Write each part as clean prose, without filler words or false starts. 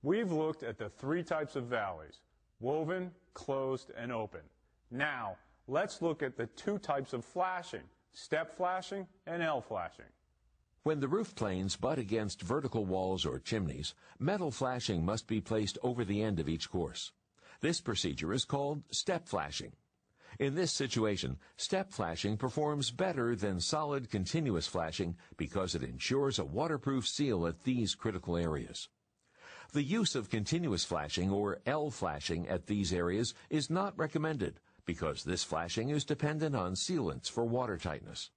We've looked at the three types of valleys: woven, closed, and open. Now, let's look at the two types of flashing: step flashing and L flashing. When the roof planes butt against vertical walls or chimneys, metal flashing must be placed over the end of each course. This procedure is called step flashing. In this situation, step flashing performs better than solid continuous flashing because it ensures a waterproof seal at these critical areas. The use of continuous flashing or L flashing at these areas is not recommended because this flashing is dependent on sealants for water tightness.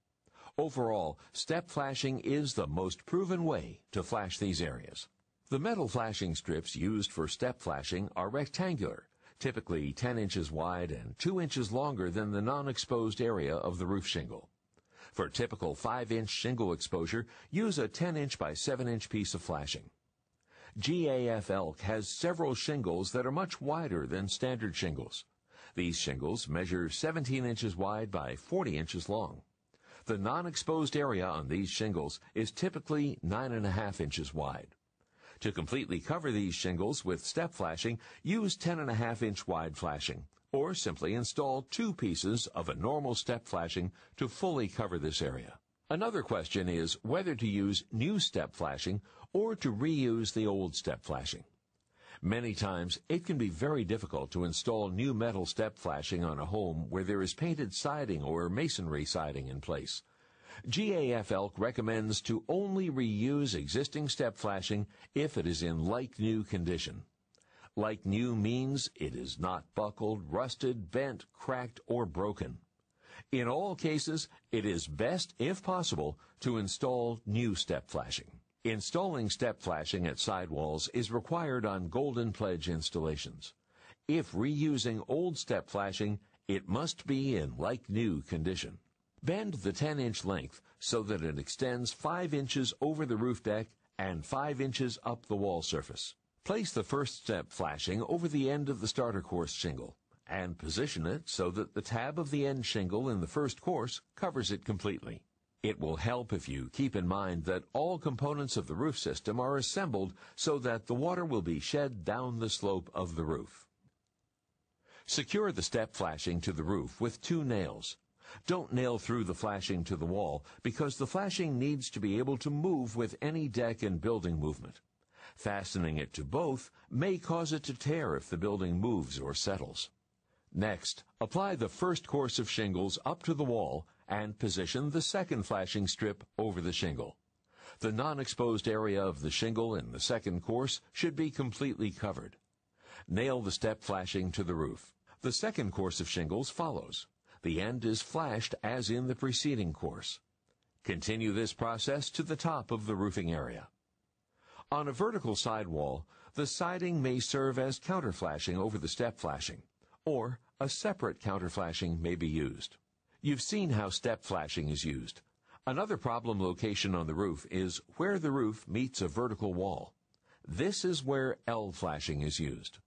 Overall, step flashing is the most proven way to flash these areas. The metal flashing strips used for step flashing are rectangular, typically 10 inches wide and 2 inches longer than the non-exposed area of the roof shingle. For typical 5-inch shingle exposure, use a 10-inch by 7-inch piece of flashing. GAF Elk has several shingles that are much wider than standard shingles. These shingles measure 17 inches wide by 40 inches long. The non-exposed area on these shingles is typically 9.5 inches wide. To completely cover these shingles with step flashing, use 10.5-inch wide flashing, or simply install 2 pieces of a normal step flashing to fully cover this area. Another question is whether to use new step flashing or to reuse the old step flashing. Many times, it can be very difficult to install new metal step flashing on a home where there is painted siding or masonry siding in place. GAF Elk recommends to only reuse existing step flashing if it is in like-new condition. Like-new means it is not buckled, rusted, bent, cracked, or broken. In all cases, it is best, if possible, to install new step flashing. Installing step flashing at sidewalls is required on Golden Pledge installations. If reusing old step flashing, it must be in like-new condition. Bend the 10-inch length so that it extends 5 inches over the roof deck and 5 inches up the wall surface. Place the first step flashing over the end of the starter course shingle and position it so that the tab of the end shingle in the first course covers it completely. It will help if you keep in mind that all components of the roof system are assembled so that the water will be shed down the slope of the roof. Secure the step flashing to the roof with 2 nails. Don't nail through the flashing to the wall because the flashing needs to be able to move with any deck and building movement. Fastening it to both may cause it to tear if the building moves or settles. Next, apply the first course of shingles up to the wall and position the second flashing strip over the shingle. The non-exposed area of the shingle in the second course should be completely covered. Nail the step flashing to the roof. The second course of shingles follows. The end is flashed as in the preceding course. Continue this process to the top of the roofing area. On a vertical sidewall, the siding may serve as counterflashing over the step flashing, or a separate counterflashing may be used. You've seen how step flashing is used. Another problem location on the roof is where the roof meets a vertical wall. This is where L flashing is used.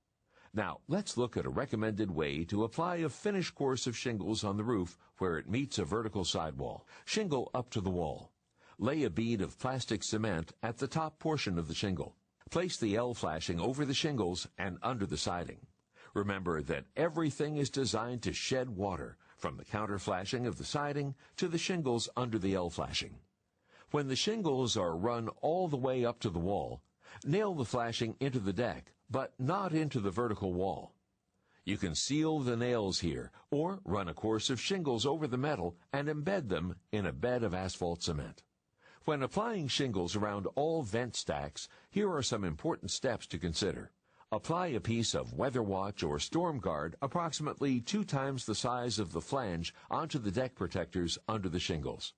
Now, let's look at a recommended way to apply a finished course of shingles on the roof where it meets a vertical sidewall. Shingle up to the wall. Lay a bead of plastic cement at the top portion of the shingle. Place the L flashing over the shingles and under the siding. Remember that everything is designed to shed water, from the counter flashing of the siding to the shingles under the L flashing. When the shingles are run all the way up to the wall, nail the flashing into the deck, but not into the vertical wall. You can seal the nails here, or run a course of shingles over the metal and embed them in a bed of asphalt cement. When applying shingles around all vent stacks, here are some important steps to consider. Apply a piece of Weather Watch or Storm Guard approximately 2 times the size of the flange onto the deck protectors under the shingles.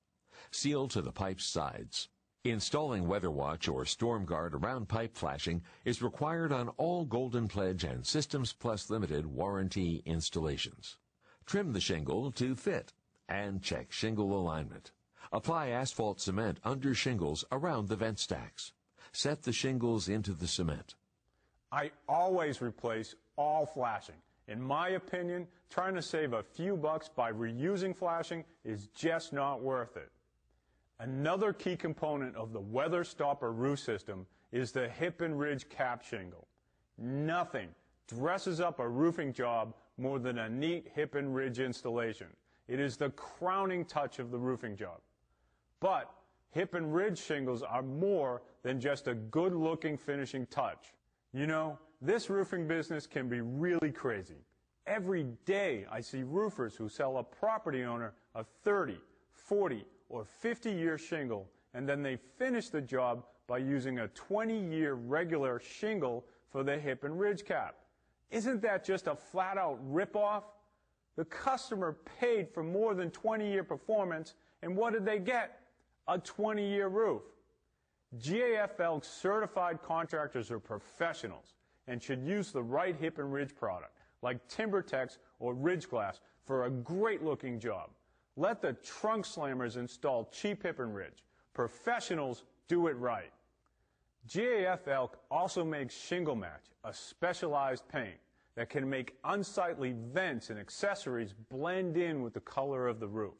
Seal to the pipe's sides. Installing Weather Watch or Storm Guard around pipe flashing is required on all Golden Pledge and Systems Plus Limited warranty installations. Trim the shingle to fit and check shingle alignment. Apply asphalt cement under shingles around the vent stacks. Set the shingles into the cement. I always replace all flashing. In my opinion, trying to save a few bucks by reusing flashing is just not worth it. Another key component of the Weather Stopper roof system is the hip and ridge cap shingle. Nothing dresses up a roofing job more than a neat hip and ridge installation. It is the crowning touch of the roofing job. But hip and ridge shingles are more than just a good-looking finishing touch. You know, this roofing business can be really crazy. Every day I see roofers who sell a property owner a 30, 40, or 50-year shingle, and then they finish the job by using a 20-year regular shingle for the hip and ridge cap. Isn't that just a flat-out rip-off? The customer paid for more than 20-year performance, and what did they get? A 20-year roof. GAF Elk certified contractors are professionals and should use the right hip and ridge product, like TimberTex or Ridge Glass, for a great-looking job. Let the trunk slammers install cheap hip and ridge. Professionals do it right. GAF Elk also makes Shingle Match, a specialized paint that can make unsightly vents and accessories blend in with the color of the roof.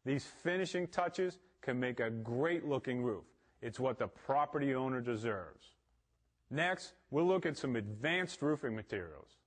These finishing touches can make a great-looking roof. It's what the property owner deserves. Next, we'll look at some advanced roofing materials.